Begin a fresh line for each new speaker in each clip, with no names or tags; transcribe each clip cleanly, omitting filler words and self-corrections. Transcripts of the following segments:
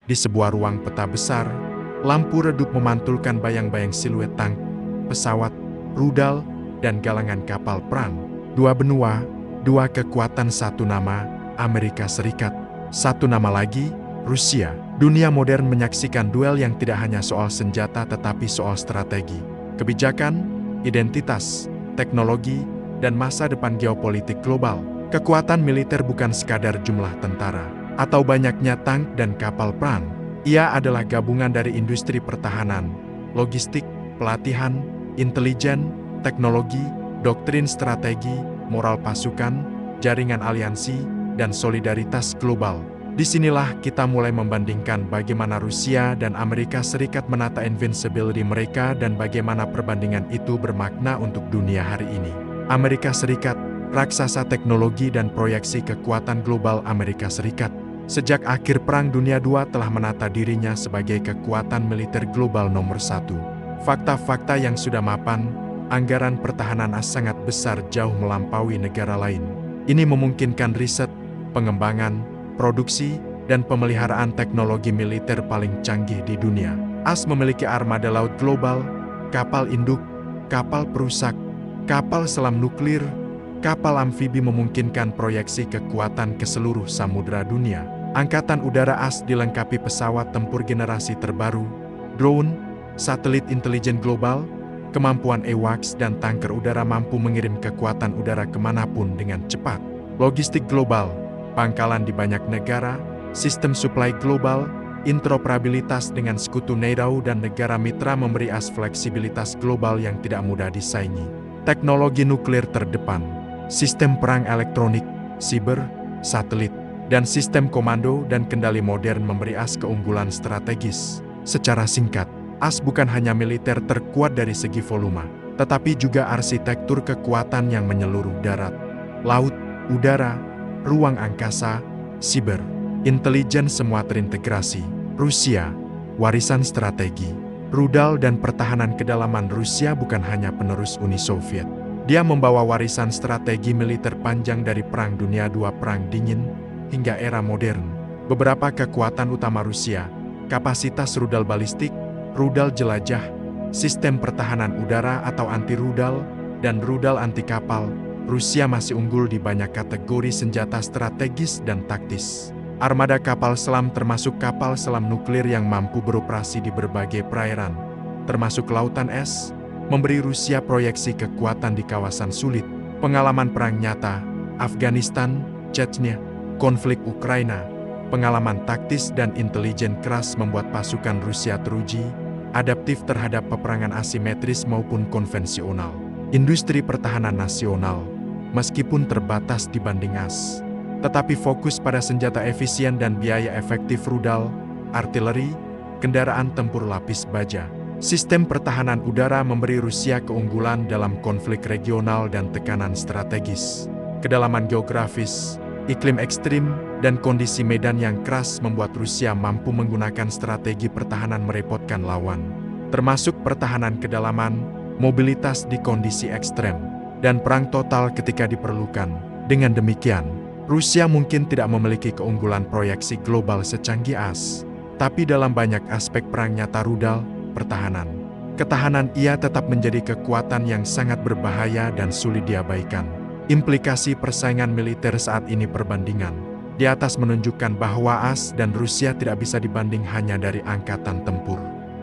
Di sebuah ruang peta besar, lampu redup memantulkan bayang-bayang siluet tank, pesawat, rudal, dan galangan kapal perang. Dua benua, dua kekuatan, satu nama, Amerika Serikat. Satu nama lagi, Rusia. Dunia modern menyaksikan duel yang tidak hanya soal senjata tetapi soal strategi, kebijakan, identitas, teknologi, dan masa depan geopolitik global. Kekuatan militer bukan sekadar jumlah tentara atau banyaknya tank dan kapal perang. Ia adalah gabungan dari industri pertahanan, logistik, pelatihan, intelijen, teknologi, doktrin strategi, moral pasukan, jaringan aliansi, dan solidaritas global. Disinilah kita mulai membandingkan bagaimana Rusia dan Amerika Serikat menata invincibility mereka dan bagaimana perbandingan itu bermakna untuk dunia hari ini. Amerika Serikat, raksasa teknologi dan proyeksi kekuatan global. Amerika Serikat sejak akhir Perang Dunia II telah menata dirinya sebagai kekuatan militer global nomor satu. Fakta-fakta yang sudah mapan, anggaran pertahanan AS sangat besar, jauh melampaui negara lain. Ini memungkinkan riset, pengembangan, produksi, dan pemeliharaan teknologi militer paling canggih di dunia. AS memiliki armada laut global, kapal induk, kapal perusak, kapal selam nuklir, kapal amfibi, memungkinkan proyeksi kekuatan ke seluruh samudera dunia. Angkatan Udara AS dilengkapi pesawat tempur generasi terbaru, drone, satelit intelijen global, kemampuan AWACS, dan tanker udara mampu mengirim kekuatan udara kemanapun dengan cepat. Logistik global, pangkalan di banyak negara, sistem suplai global, interoperabilitas dengan sekutu NATO dan negara mitra memberi AS fleksibilitas global yang tidak mudah disaingi. Teknologi nuklir terdepan, sistem perang elektronik, siber, satelit, dan sistem komando dan kendali modern memberi AS keunggulan strategis. Secara singkat, AS bukan hanya militer terkuat dari segi volume, tetapi juga arsitektur kekuatan yang menyeluruh darat, laut, udara, ruang angkasa, siber, intelijen, semua terintegrasi. Rusia, warisan strategi, rudal dan pertahanan kedalaman. Rusia bukan hanya penerus Uni Soviet. Dia membawa warisan strategi militer panjang dari Perang Dunia II, Perang Dingin, hingga era modern. Beberapa kekuatan utama Rusia, kapasitas rudal balistik, rudal jelajah, sistem pertahanan udara atau anti-rudal, dan rudal anti-kapal. Rusia masih unggul di banyak kategori senjata strategis dan taktis. Armada kapal selam termasuk kapal selam nuklir yang mampu beroperasi di berbagai perairan, termasuk Lautan Es, memberi Rusia proyeksi kekuatan di kawasan sulit. Pengalaman perang nyata, Afghanistan, Chechnya, konflik Ukraina, pengalaman taktis dan intelijen keras membuat pasukan Rusia teruji, adaptif terhadap peperangan asimetris maupun konvensional. Industri pertahanan nasional, meskipun terbatas dibanding AS, tetapi fokus pada senjata efisien dan biaya efektif, rudal, artileri, kendaraan tempur lapis baja. Sistem pertahanan udara memberi Rusia keunggulan dalam konflik regional dan tekanan strategis. Kedalaman geografis, iklim ekstrim, dan kondisi medan yang keras membuat Rusia mampu menggunakan strategi pertahanan merepotkan lawan, termasuk pertahanan kedalaman, mobilitas di kondisi ekstrem, dan perang total ketika diperlukan. Dengan demikian, Rusia mungkin tidak memiliki keunggulan proyeksi global secanggih AS, tapi dalam banyak aspek perang nyata, rudal, pertahanan, ketahanan, ia tetap menjadi kekuatan yang sangat berbahaya dan sulit diabaikan. Implikasi persaingan militer saat ini, perbandingan di atas menunjukkan bahwa AS dan Rusia tidak bisa dibanding hanya dari angkatan tempur.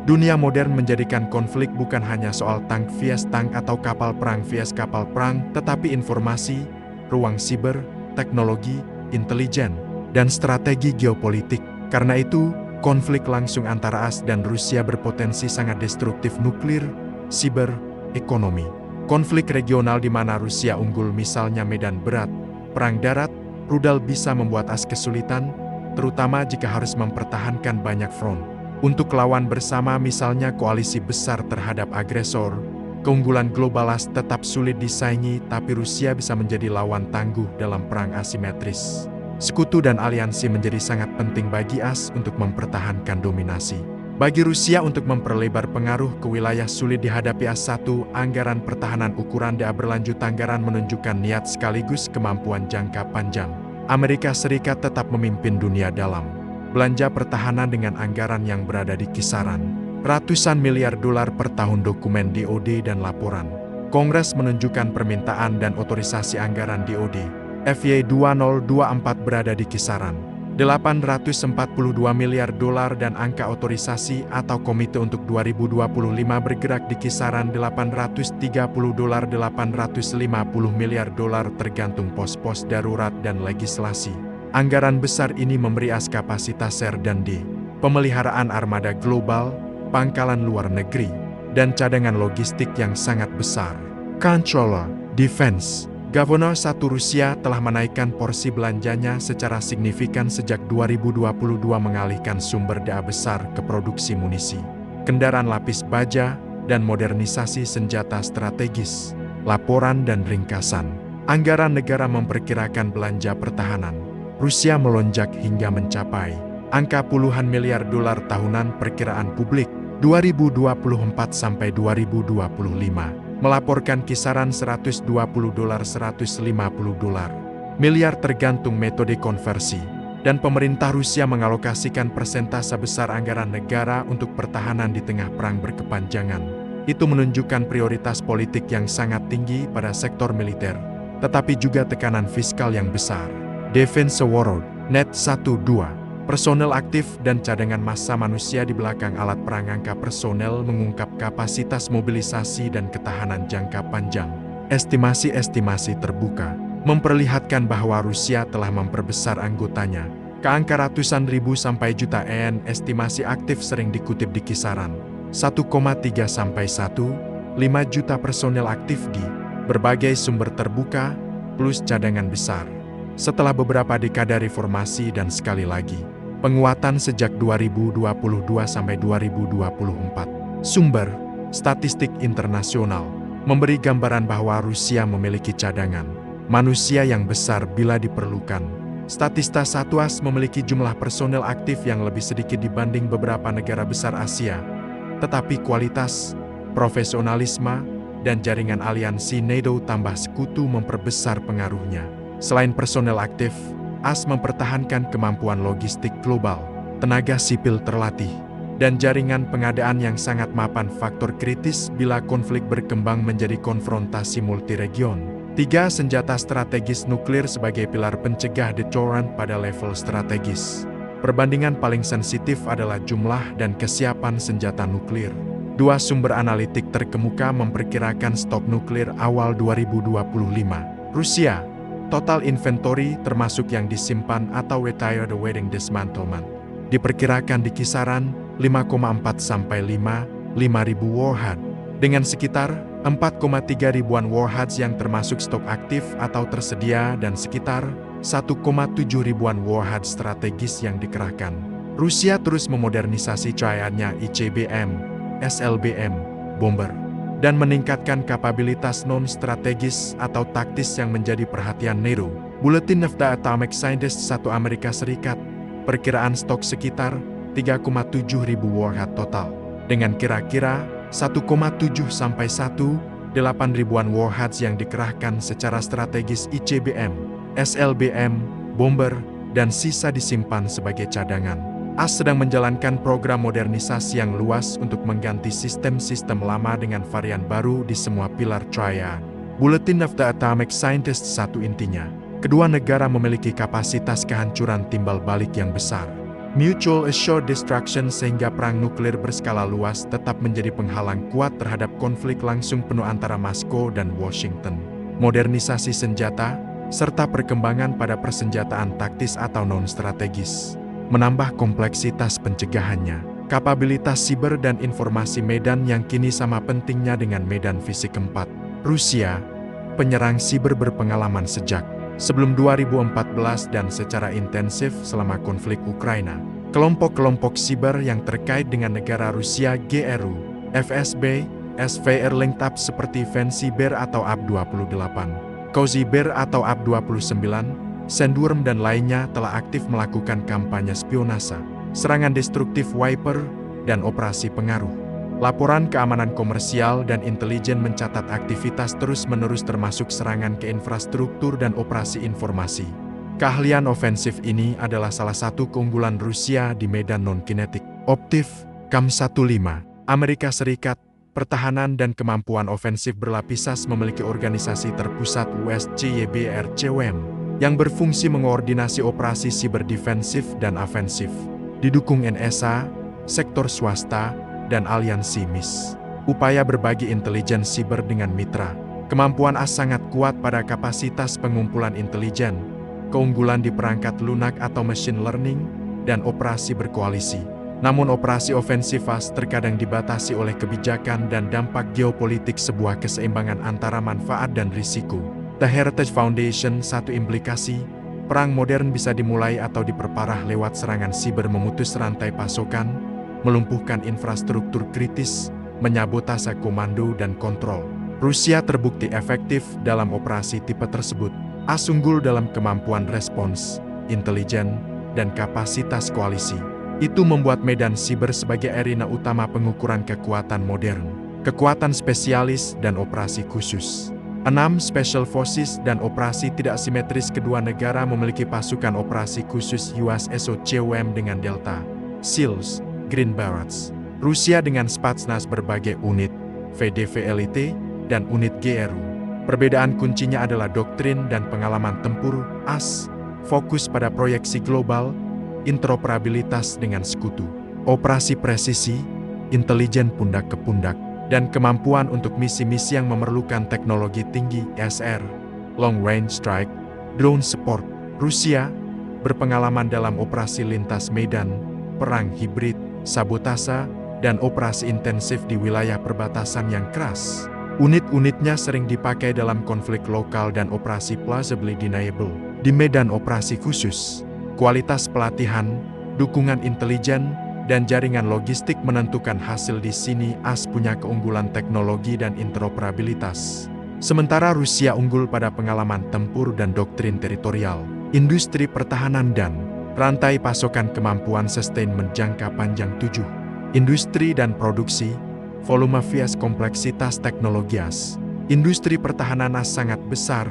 Dunia modern menjadikan konflik bukan hanya soal tank vs tank atau kapal perang vs kapal perang, tetapi informasi, ruang siber, teknologi, intelijen, dan strategi geopolitik. Karena itu, konflik langsung antara AS dan Rusia berpotensi sangat destruktif: nuklir, siber, ekonomi. Konflik regional di mana Rusia unggul, misalnya medan berat, perang darat, rudal, bisa membuat AS kesulitan, terutama jika harus mempertahankan banyak front. Untuk lawan bersama, misalnya koalisi besar terhadap agresor, keunggulan global AS tetap sulit disaingi, tapi Rusia bisa menjadi lawan tangguh dalam perang asimetris. Sekutu dan aliansi menjadi sangat penting bagi AS untuk mempertahankan dominasi. Bagi Rusia untuk memperlebar pengaruh ke wilayah sulit dihadapi AS. 1. Anggaran pertahanan ukuran DA berlanjut. Anggaran menunjukkan niat sekaligus kemampuan jangka panjang. Amerika Serikat tetap memimpin dunia dalam belanja pertahanan dengan anggaran yang berada di kisaran ratusan miliar dolar per tahun. Dokumen DoD dan laporan Kongres menunjukkan permintaan dan otorisasi anggaran DoD FY 2024 berada di kisaran 842 miliar dolar dan angka otorisasi atau komite untuk 2025 bergerak di kisaran 830 dolar 850 miliar dolar tergantung pos-pos darurat dan legislasi. Anggaran besar ini memberi as kapasitas R&D, pemeliharaan armada global, pangkalan luar negeri, dan cadangan logistik yang sangat besar. Controller Defense Governor 1 Rusia telah menaikkan porsi belanjanya secara signifikan sejak 2022 mengalihkan sumber daya besar ke produksi munisi, kendaraan lapis baja, dan modernisasi senjata strategis. Laporan dan ringkasan. Anggaran negara memperkirakan belanja pertahanan Rusia melonjak hingga mencapai angka puluhan miliar dolar tahunan. Perkiraan publik 2024 sampai 2025 melaporkan kisaran 120 dolar 150 dolar miliar tergantung metode konversi, dan pemerintah Rusia mengalokasikan persentase besar anggaran negara untuk pertahanan di tengah perang berkepanjangan. Itu menunjukkan prioritas politik yang sangat tinggi pada sektor militer, tetapi juga tekanan fiskal yang besar. Defense World Net 12 Personel aktif dan cadangan massa manusia di belakang alat perang. Angka personel mengungkap kapasitas mobilisasi dan ketahanan jangka panjang. Estimasi-estimasi terbuka memperlihatkan bahwa Rusia telah memperbesar anggotanya ke angka ratusan ribu sampai jutaan. Estimasi aktif sering dikutip di kisaran 1,3 sampai 1,5 juta personel aktif di berbagai sumber terbuka, plus cadangan besar. Setelah beberapa dekade reformasi dan sekali lagi, penguatan sejak 2022 sampai 2024. Sumber statistik internasional memberi gambaran bahwa Rusia memiliki cadangan manusia yang besar bila diperlukan. Statista Satuas memiliki jumlah personel aktif yang lebih sedikit dibanding beberapa negara besar Asia, tetapi kualitas, profesionalisme, dan jaringan aliansi NATO tambah sekutu memperbesar pengaruhnya. Selain personel aktif, AS mempertahankan kemampuan logistik global, tenaga sipil terlatih, dan jaringan pengadaan yang sangat mapan. Faktor kritis bila konflik berkembang menjadi konfrontasi multiregion. 3. Senjata strategis nuklir sebagai pilar pencegah deterrent pada level strategis. Perbandingan paling sensitif adalah jumlah dan kesiapan senjata nuklir. 2. Sumber analitik terkemuka memperkirakan stok nuklir awal 2025. Rusia, total inventory termasuk yang disimpan atau retired awaiting dismantlement, diperkirakan di kisaran 5,4 sampai 5,5 ribu warhead, dengan sekitar 4,3 ribuan warheads yang termasuk stok aktif atau tersedia dan sekitar 1,7 ribuan warhead strategis yang dikerahkan. Rusia terus memodernisasi cadangannya ICBM, SLBM, bomber, dan meningkatkan kapabilitas non-strategis atau taktis yang menjadi perhatian NATO. Bulletin of the Atomic Scientists 1 Amerika Serikat, perkiraan stok sekitar 3,7 ribu warhead total, dengan kira-kira 1,7 sampai 1,8 ribuan warheads yang dikerahkan secara strategis ICBM, SLBM, bomber, dan sisa disimpan sebagai cadangan. AS sedang menjalankan program modernisasi yang luas untuk mengganti sistem-sistem lama dengan varian baru di semua pilar triad. Bulletin of the Atomic Scientists 1 intinya, kedua negara memiliki kapasitas kehancuran timbal balik yang besar. Mutual assured destruction sehingga perang nuklir berskala luas tetap menjadi penghalang kuat terhadap konflik langsung penuh antara Moskow dan Washington. Modernisasi senjata, serta perkembangan pada persenjataan taktis atau non-strategis menambah kompleksitas pencegahannya. Kapabilitas siber dan informasi medan yang kini sama pentingnya dengan medan fisik. 4. Rusia, penyerang siber berpengalaman sejak sebelum 2014 dan secara intensif selama konflik Ukraina. Kelompok-kelompok siber yang terkait dengan negara Rusia GRU, FSB, SVR linked up seperti Fancy Bear atau AB-28, Cozy Bear atau AB-29, Sandworm dan lainnya telah aktif melakukan kampanye spionase, serangan destruktif Wiper, dan operasi pengaruh. Laporan keamanan komersial dan intelijen mencatat aktivitas terus-menerus termasuk serangan ke infrastruktur dan operasi informasi. Keahlian ofensif ini adalah salah satu keunggulan Rusia di medan non-kinetik. Optif, KAM-15, Amerika Serikat, pertahanan dan kemampuan ofensif berlapisas memiliki organisasi terpusat USCYBRCWM yang berfungsi mengoordinasi operasi siber defensif dan ofensif. Didukung NSA, sektor swasta, dan aliansi MIS. Upaya berbagi intelijen siber dengan mitra. Kemampuan AS sangat kuat pada kapasitas pengumpulan intelijen, keunggulan di perangkat lunak atau machine learning, dan operasi berkoalisi. Namun operasi ofensif AS terkadang dibatasi oleh kebijakan dan dampak geopolitik sebuah keseimbangan antara manfaat dan risiko. The Heritage Foundation, satu implikasi, perang modern bisa dimulai atau diperparah lewat serangan siber memutus rantai pasokan, melumpuhkan infrastruktur kritis, menyabotase komando dan kontrol. Rusia terbukti efektif dalam operasi tipe tersebut. AS unggul dalam kemampuan respons, intelijen, dan kapasitas koalisi. Itu membuat medan siber sebagai arena utama pengukuran kekuatan modern, kekuatan spesialis dan operasi khusus. 6. Special Forces dan operasi tidak simetris. Kedua negara memiliki pasukan operasi khusus USSOCWM dengan Delta, SEALs, Green Berets. Rusia dengan Spetsnaz berbagai unit, VDV-LIT, dan unit GRU. Perbedaan kuncinya adalah doktrin dan pengalaman tempur. AS fokus pada proyeksi global, interoperabilitas dengan sekutu, operasi presisi, intelijen pundak ke pundak, dan kemampuan untuk misi-misi yang memerlukan teknologi tinggi (SR), long range strike, drone support. Rusia berpengalaman dalam operasi lintas medan, perang hibrid, sabotase, dan operasi intensif di wilayah perbatasan yang keras. Unit-unitnya sering dipakai dalam konflik lokal dan operasi plausibly deniable. Di medan operasi khusus, kualitas pelatihan, dukungan intelijen, dan jaringan logistik menentukan hasil. Di sini AS punya keunggulan teknologi dan interoperabilitas. Sementara Rusia unggul pada pengalaman tempur dan doktrin teritorial, industri pertahanan dan rantai pasokan. Kemampuan sustainment jangka panjang. 7. Industri dan produksi, volume vs kompleksitas teknologi AS. Industri pertahanan AS sangat besar,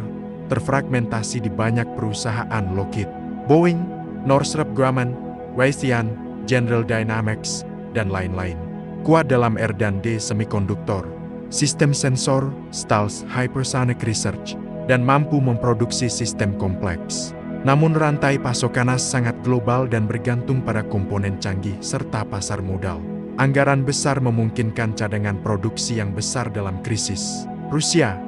terfragmentasi di banyak perusahaan Lockheed, Boeing, Northrop Grumman, Raytheon, General Dynamics, dan lain-lain. Kuat dalam R&D semikonduktor, sistem sensor, stealth hypersonic research, dan mampu memproduksi sistem kompleks. Namun rantai pasokan AS sangat global dan bergantung pada komponen canggih serta pasar modal. Anggaran besar memungkinkan cadangan produksi yang besar dalam krisis. Rusia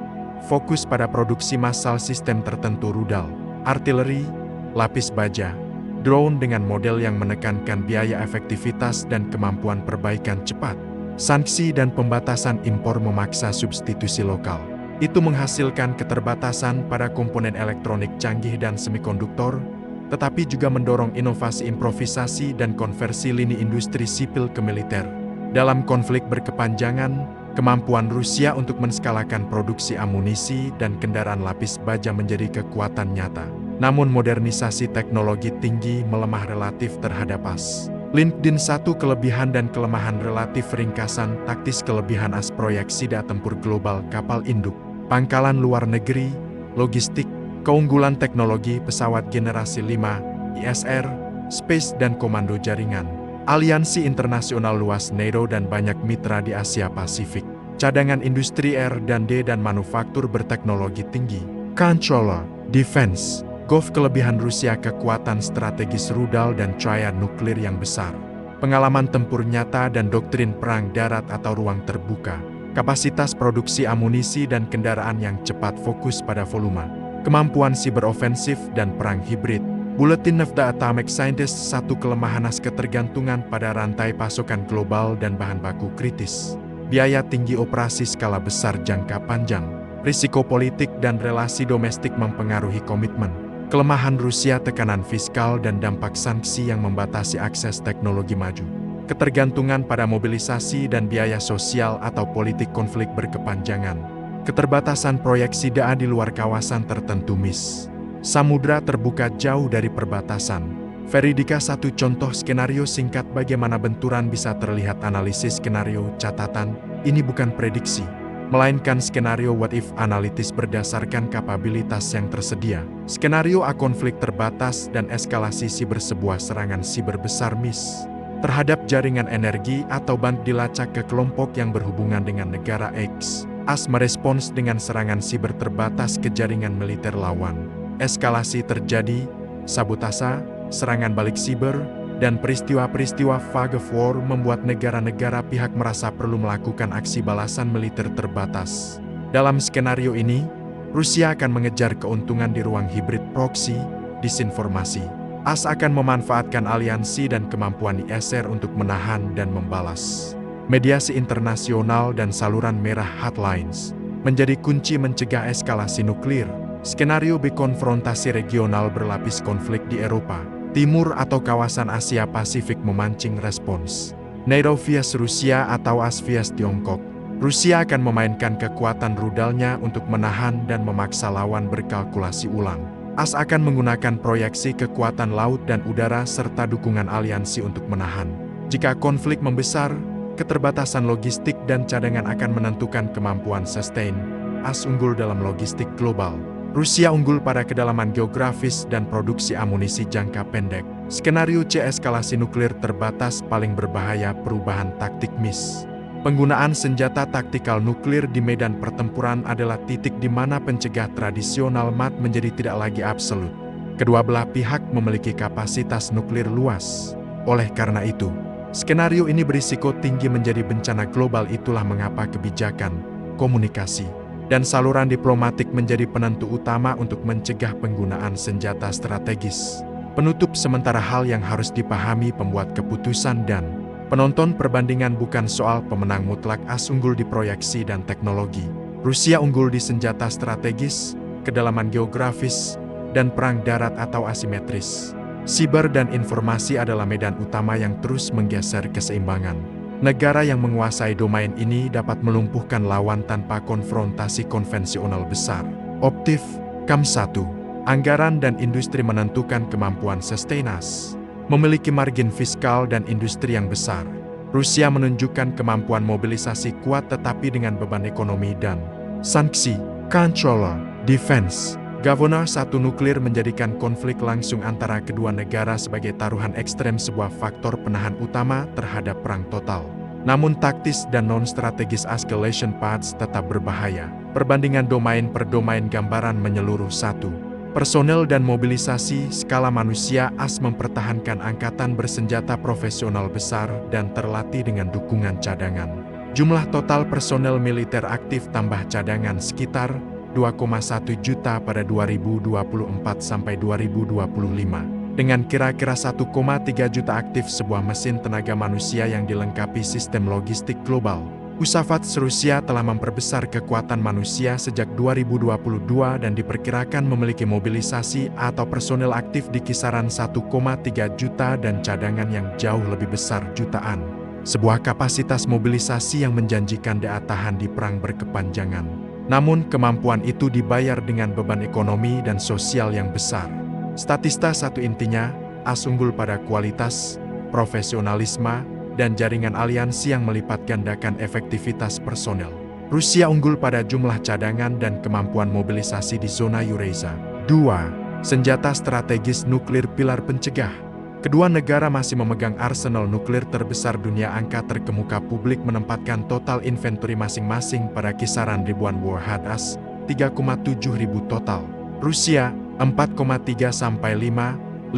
fokus pada produksi massal sistem tertentu rudal, artileri, lapis baja, drone dengan model yang menekankan biaya efektivitas dan kemampuan perbaikan cepat. Sanksi dan pembatasan impor memaksa substitusi lokal. Itu menghasilkan keterbatasan pada komponen elektronik canggih dan semikonduktor, tetapi juga mendorong inovasi improvisasi dan konversi lini industri sipil ke militer. Dalam konflik berkepanjangan, kemampuan Rusia untuk menskalakan produksi amunisi dan kendaraan lapis baja menjadi kekuatan nyata. Namun modernisasi teknologi tinggi melemah relatif terhadap AS. LinkedIn. 1 kelebihan dan kelemahan relatif. Ringkasan taktis. Kelebihan AS proyeksi daya tempur global, kapal induk, pangkalan luar negeri, logistik, keunggulan teknologi pesawat generasi 5, ISR, space dan komando jaringan, aliansi internasional luas NATO dan banyak mitra di Asia Pasifik, cadangan industri R&D dan manufaktur berteknologi tinggi, controller, defense, Gulf. Kelebihan Rusia kekuatan strategis rudal dan triad nuklir yang besar, pengalaman tempur nyata dan doktrin perang darat atau ruang terbuka, kapasitas produksi amunisi dan kendaraan yang cepat. Fokus pada volume, kemampuan siber ofensif dan perang hibrid. Bulletin of the Atomic Scientist. 1 kelemahan AS ketergantungan pada rantai pasokan global dan bahan baku kritis, biaya tinggi operasi skala besar jangka panjang, risiko politik dan relasi domestik mempengaruhi komitmen. Kelemahan Rusia tekanan fiskal dan dampak sanksi yang membatasi akses teknologi maju. Ketergantungan pada mobilisasi dan biaya sosial atau politik konflik berkepanjangan. Keterbatasan proyeksi daya di luar kawasan tertentu MIS. Samudra terbuka jauh dari perbatasan. Veridika. 1 contoh skenario singkat bagaimana benturan bisa terlihat. Analisis skenario, catatan, ini bukan prediksi. melainkan skenario what if analitis berdasarkan kapabilitas yang tersedia. Skenario A, konflik terbatas dan eskalasi siber, sebuah serangan siber besar MIS terhadap jaringan energi atau bank dilacak ke kelompok yang berhubungan dengan negara X. AS merespons dengan serangan siber terbatas ke jaringan militer lawan. Eskalasi terjadi, sabotase, serangan balik siber, dan peristiwa-peristiwa fog of war membuat negara-negara pihak merasa perlu melakukan aksi balasan militer terbatas. Dalam skenario ini, Rusia akan mengejar keuntungan di ruang hibrid proksi, disinformasi. AS akan memanfaatkan aliansi dan kemampuan ISR untuk menahan dan membalas. Mediasi internasional dan saluran merah hotlines menjadi kunci mencegah eskalasi nuklir. Skenario B, konfrontasi regional berlapis, konflik di Eropa Timur atau kawasan Asia Pasifik memancing respons. NATO vs Rusia atau AS vs Tiongkok. Rusia akan memainkan kekuatan rudalnya untuk menahan dan memaksa lawan berkalkulasi ulang. AS akan menggunakan proyeksi kekuatan laut dan udara serta dukungan aliansi untuk menahan. Jika konflik membesar, keterbatasan logistik dan cadangan akan menentukan kemampuan sustain. AS unggul dalam logistik global. Rusia unggul pada kedalaman geografis dan produksi amunisi jangka pendek. Skenario C, eskalasi nuklir terbatas paling berbahaya, perubahan taktik MIS. Penggunaan senjata taktikal nuklir di medan pertempuran adalah titik di mana pencegah tradisional MAT menjadi tidak lagi absolut. Kedua belah pihak memiliki kapasitas nuklir luas. Oleh karena itu, skenario ini berisiko tinggi menjadi bencana global. Itulah mengapa kebijakan, komunikasi, dan saluran diplomatik menjadi penentu utama untuk mencegah penggunaan senjata strategis. Penutup sementara, hal yang harus dipahami pembuat keputusan dan penonton perbandingan bukan soal pemenang mutlak. AS unggul di proyeksi dan teknologi. Rusia unggul di senjata strategis, kedalaman geografis, dan perang darat atau asimetris. Siber dan informasi adalah medan utama yang terus menggeser keseimbangan. Negara yang menguasai domain ini dapat melumpuhkan lawan tanpa konfrontasi konvensional besar. Optif, KAM1, anggaran dan industri menentukan kemampuan sustainas. Memiliki margin fiskal dan industri yang besar. Rusia menunjukkan kemampuan mobilisasi kuat tetapi dengan beban ekonomi dan sanksi. Controller, defense, Governor 1, nuklir menjadikan konflik langsung antara kedua negara sebagai taruhan ekstrem, sebuah faktor penahan utama terhadap perang total. Namun taktis dan non-strategis escalation paths tetap berbahaya. Perbandingan domain per domain, gambaran menyeluruh. 1. Personel dan mobilisasi skala manusia. AS mempertahankan angkatan bersenjata profesional besar dan terlatih dengan dukungan cadangan. Jumlah total personel militer aktif tambah cadangan sekitar 2,1 juta pada 2024 sampai 2025. Dengan kira-kira 1,3 juta aktif, sebuah mesin tenaga manusia yang dilengkapi sistem logistik global. USAVATS Rusia telah memperbesar kekuatan manusia sejak 2022 dan diperkirakan memiliki mobilisasi atau personel aktif di kisaran 1,3 juta dan cadangan yang jauh lebih besar, jutaan. Sebuah kapasitas mobilisasi yang menjanjikan daya tahan di perang berkepanjangan. Namun kemampuan itu dibayar dengan beban ekonomi dan sosial yang besar. Statista 1, intinya, AS unggul pada kualitas, profesionalisme, dan jaringan aliansi yang melipat gandakan efektivitas personel. Rusia unggul pada jumlah cadangan dan kemampuan mobilisasi di zona Eurasia. 2. Senjata strategis nuklir, pilar pencegah. Kedua negara masih memegang arsenal nuklir terbesar dunia. Angka terkemuka publik menempatkan total inventory masing-masing pada kisaran ribuan warheads, 3,7 ribu total. Rusia, 4,3 sampai 5.000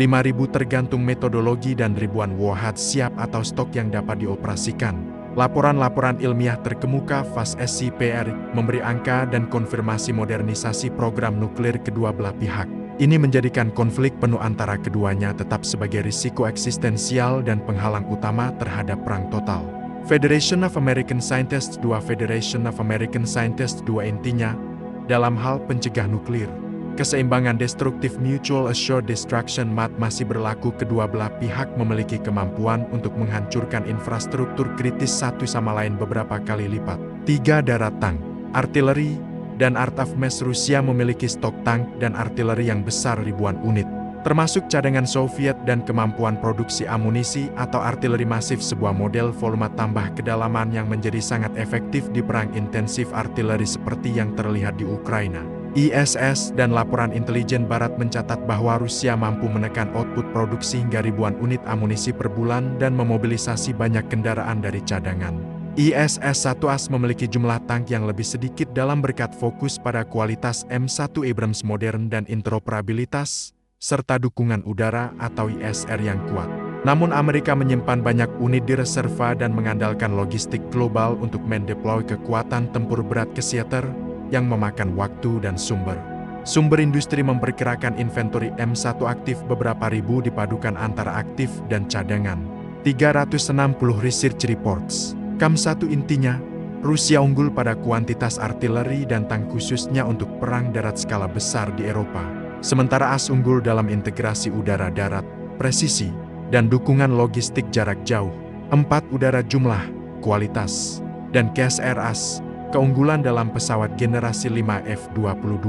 tergantung metodologi, dan ribuan warheads siap atau stok yang dapat dioperasikan. Laporan-laporan ilmiah terkemuka FAS SCPR memberi angka dan konfirmasi modernisasi program nuklir kedua belah pihak. Ini menjadikan konflik penuh antara keduanya tetap sebagai risiko eksistensial dan penghalang utama terhadap perang total. Federation of American Scientists 2. Federation of American Scientists 2, intinya, dalam hal pencegah nuklir, keseimbangan destruktif mutual assured destruction MAD masih berlaku. Kedua belah pihak memiliki kemampuan untuk menghancurkan infrastruktur kritis satu sama lain beberapa kali lipat. 3. Darat, tank, artileri, dan art of mass. Rusia memiliki stok tank dan artileri yang besar, ribuan unit. termasuk cadangan Soviet dan kemampuan produksi amunisi atau artileri masif, sebuah model volume tambah kedalaman yang menjadi sangat efektif di perang intensif artileri seperti yang terlihat di Ukraina. ISS dan laporan intelijen Barat mencatat bahwa Rusia mampu menekan output produksi hingga ribuan unit amunisi per bulan dan memobilisasi banyak kendaraan dari cadangan. ISS-1A memiliki jumlah tank yang lebih sedikit dalam berkat fokus pada kualitas M1 Abrams modern dan interoperabilitas, serta dukungan udara atau ISR yang kuat. Namun Amerika menyimpan banyak unit di reserva dan mengandalkan logistik global untuk mendeploy kekuatan tempur berat ke Seattle yang memakan waktu dan sumber. Sumber industri memperkirakan inventori M1 aktif beberapa ribu dipadukan antara aktif dan cadangan. 360 research reports. KAM1 intinya, Rusia unggul pada kuantitas artileri dan tank khususnya untuk perang darat skala besar di Eropa. Sementara AS unggul dalam integrasi udara-darat, presisi, dan dukungan logistik jarak jauh. 4 udara jumlah, kualitas, dan KSR AS. Keunggulan dalam pesawat generasi 5 F-22,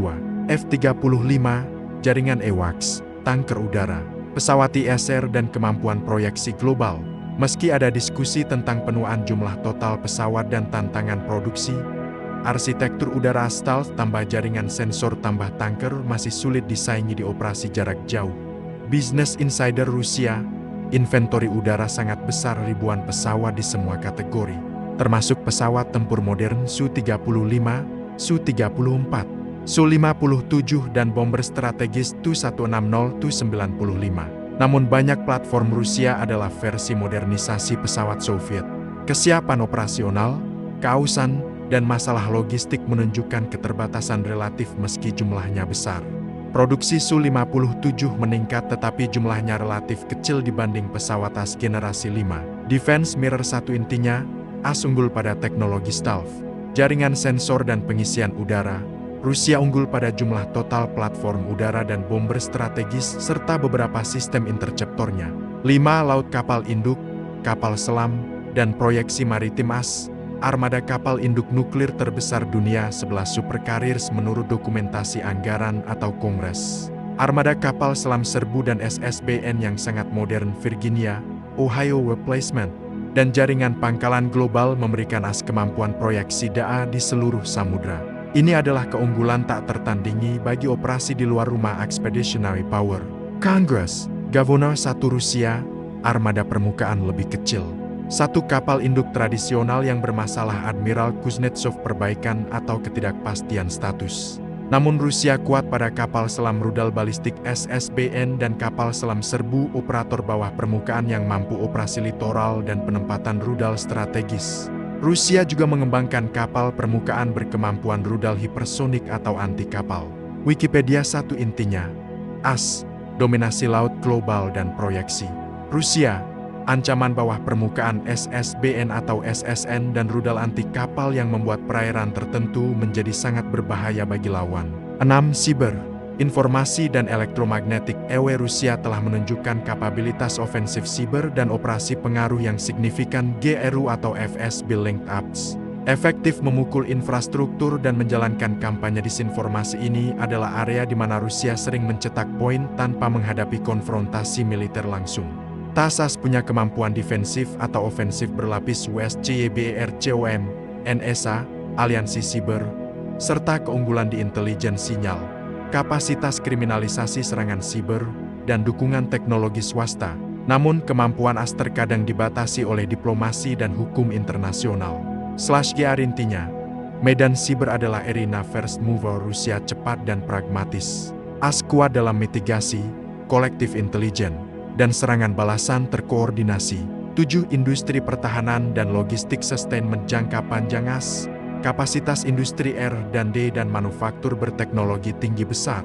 F-35, jaringan AWACS, tanker udara, pesawat ISR dan kemampuan proyeksi global. Meski ada diskusi tentang penuaan jumlah total pesawat dan tantangan produksi, arsitektur udara stealth tambah jaringan sensor tambah tanker masih sulit disaingi di operasi jarak jauh. Business Insider Rusia, inventori udara sangat besar, ribuan pesawat di semua kategori, termasuk pesawat tempur modern Su-35, Su-34, Su-57 dan bomber strategis Tu-160, Tu-95. Namun banyak platform Rusia adalah versi modernisasi pesawat Soviet. Kesiapan operasional, keausan, dan masalah logistik menunjukkan keterbatasan relatif meski jumlahnya besar. Produksi Su-57 meningkat tetapi jumlahnya relatif kecil dibanding pesawat AS generasi 5. Defense Mirror 1 intinya, AS unggul pada teknologi stealth, jaringan sensor dan pengisian udara. Rusia unggul pada jumlah total platform udara dan bomber strategis serta beberapa sistem interceptornya. 5 laut kapal induk, kapal selam, dan proyeksi maritim AS, armada kapal induk nuklir terbesar dunia 11 super carriers menurut dokumentasi anggaran atau Kongres. Armada kapal selam serbu dan SSBN yang sangat modern Virginia, Ohio Replacement, dan jaringan pangkalan global memberikan AS kemampuan proyeksi DA di seluruh samudra. Ini adalah keunggulan tak tertandingi bagi operasi di luar rumah Expeditionary Power. Congress, Governor 1 Rusia, armada permukaan lebih kecil. 1 kapal induk tradisional yang bermasalah Admiral Kuznetsov perbaikan atau ketidakpastian status. Namun Rusia kuat pada kapal selam rudal balistik SSBN dan kapal selam serbu operator bawah permukaan yang mampu operasi littoral dan penempatan rudal strategis. Rusia juga mengembangkan kapal permukaan berkemampuan rudal hipersonik atau anti kapal. Wikipedia 1 intinya, AS, dominasi laut global dan proyeksi. Rusia, ancaman bawah permukaan SSBN atau SSN dan rudal anti kapal yang membuat perairan tertentu menjadi sangat berbahaya bagi lawan. 6. Siber, informasi dan elektromagnetik. Rusia telah menunjukkan kapabilitas ofensif siber dan operasi pengaruh yang signifikan GRU atau FSB Linked Apps. Efektif memukul infrastruktur dan menjalankan kampanye disinformasi ini adalah area di mana Rusia sering mencetak poin tanpa menghadapi konfrontasi militer langsung. TASAS punya kemampuan defensif atau ofensif berlapis WSCYBERCOM, NSA, aliansi siber, serta keunggulan di intelijen sinyal, kapasitas kriminalisasi serangan siber, dan dukungan teknologi swasta. Namun kemampuan AS terkadang dibatasi oleh diplomasi dan hukum internasional. /GR intinya, medan siber adalah arena first mover Rusia cepat dan pragmatis. AS kuat dalam mitigasi, kolektif intelijen, dan serangan balasan terkoordinasi. 7. Industri pertahanan dan logistik sustainment jangka panjang AS, kapasitas industri R&D dan manufaktur berteknologi tinggi besar.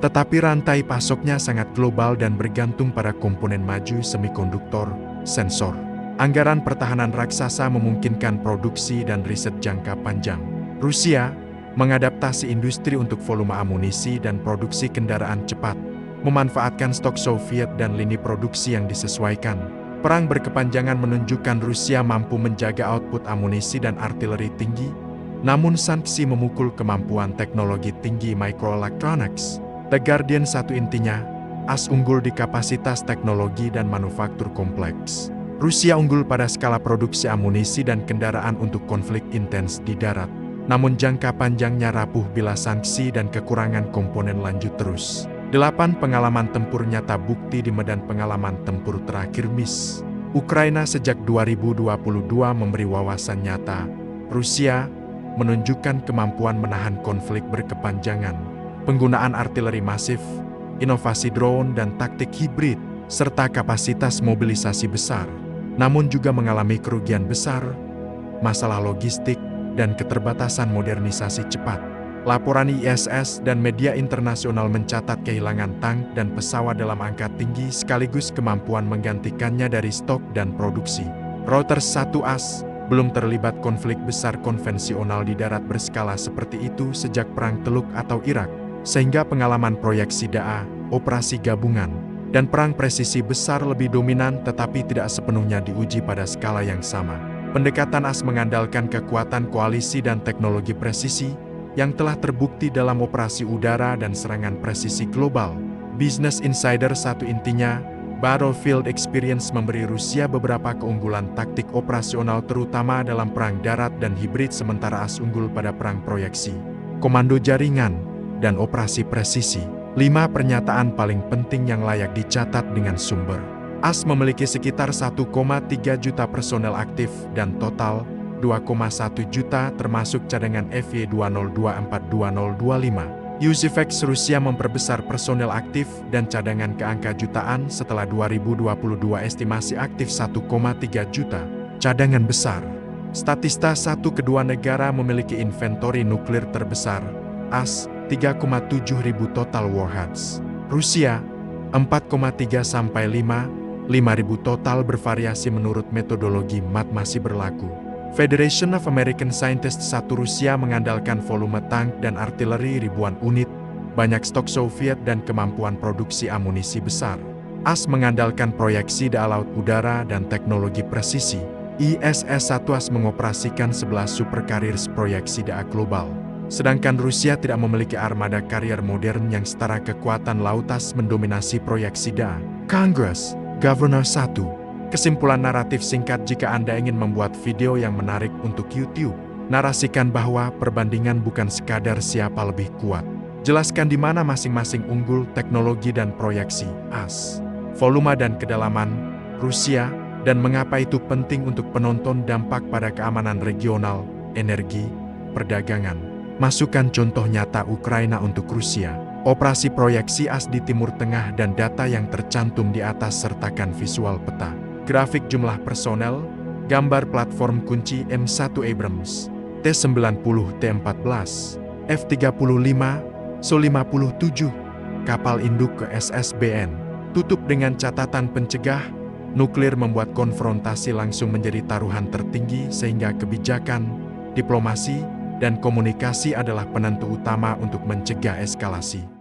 Tetapi rantai pasoknya sangat global dan bergantung pada komponen maju semikonduktor, sensor. Anggaran pertahanan raksasa memungkinkan produksi dan riset jangka panjang. Rusia mengadaptasi industri untuk volume amunisi dan produksi kendaraan cepat, memanfaatkan stok Soviet dan lini produksi yang disesuaikan. Perang berkepanjangan menunjukkan Rusia mampu menjaga output amunisi dan artileri tinggi, namun sanksi memukul kemampuan teknologi tinggi microelectronics. The Guardian 1 intinya, AS unggul di kapasitas teknologi dan manufaktur kompleks. Rusia unggul pada skala produksi amunisi dan kendaraan untuk konflik intens di darat. Namun jangka panjangnya rapuh bila sanksi dan kekurangan komponen lanjut terus. 8. Pengalaman tempur nyata bukti di medan pengalaman tempur terakhir MIS. Ukraina sejak 2022 memberi wawasan nyata. Rusia menunjukkan kemampuan menahan konflik berkepanjangan. Penggunaan artileri masif, inovasi drone dan taktik hibrid, serta kapasitas mobilisasi besar. Namun juga mengalami kerugian besar, masalah logistik, dan keterbatasan modernisasi cepat. Laporan ISS dan media internasional mencatat kehilangan tank dan pesawat dalam angka tinggi sekaligus kemampuan menggantikannya dari stok dan produksi. Reuters 1 AS belum terlibat konflik besar konvensional di darat berskala seperti itu sejak Perang Teluk atau Irak, sehingga pengalaman proyek SIDA, operasi gabungan, dan perang presisi besar lebih dominan tetapi tidak sepenuhnya diuji pada skala yang sama. Pendekatan AS mengandalkan kekuatan koalisi dan teknologi presisi yang telah terbukti dalam operasi udara dan serangan presisi global. Business Insider 1 intinya, Battlefield Experience memberi Rusia beberapa keunggulan taktik operasional terutama dalam perang darat dan hibrid sementara AS unggul pada perang proyeksi, komando jaringan, dan operasi presisi. 5 pernyataan paling penting yang layak dicatat dengan sumber. AS memiliki sekitar 1,3 juta personel aktif dan total 2,1 juta termasuk cadangan FY2024-2025. Usivex Rusia memperbesar personel aktif dan cadangan ke angka jutaan setelah 2022 estimasi aktif 1,3 juta. Cadangan besar. Statista 1 kedua negara memiliki inventori nuklir terbesar. AS 3,7 ribu total warheads. Rusia 4,3 sampai 5 ribu total bervariasi menurut metodologi MAT masih berlaku. Federation of American Scientists 1 Rusia mengandalkan volume tank dan artileri ribuan unit, banyak stok Soviet dan kemampuan produksi amunisi besar. AS mengandalkan proyeksi laut udara dan teknologi presisi. ISS 1 AS mengoperasikan 11 supercarriers proyeksi DA global. Sedangkan Rusia tidak memiliki armada karier modern yang setara kekuatan laut AS mendominasi proyeksi DA. Congress, Governor 1. Kesimpulan naratif singkat jika Anda ingin membuat video yang menarik untuk YouTube, narasikan bahwa perbandingan bukan sekadar siapa lebih kuat. Jelaskan di mana masing-masing unggul teknologi dan proyeksi AS, volume dan kedalaman Rusia, dan mengapa itu penting untuk penonton dampak pada keamanan regional, energi, perdagangan. Masukkan contoh nyata Ukraina untuk Rusia. Operasi proyeksi AS di Timur Tengah dan data yang tercantum di atas sertakan visual peta. Grafik jumlah personel, gambar platform kunci M1 Abrams, T-90 T-14, F-35, Su-57, kapal induk ke SSBN. Tutup dengan catatan pencegah, nuklir membuat konfrontasi langsung menjadi taruhan tertinggi sehingga kebijakan, diplomasi, dan komunikasi adalah penentu utama untuk mencegah eskalasi.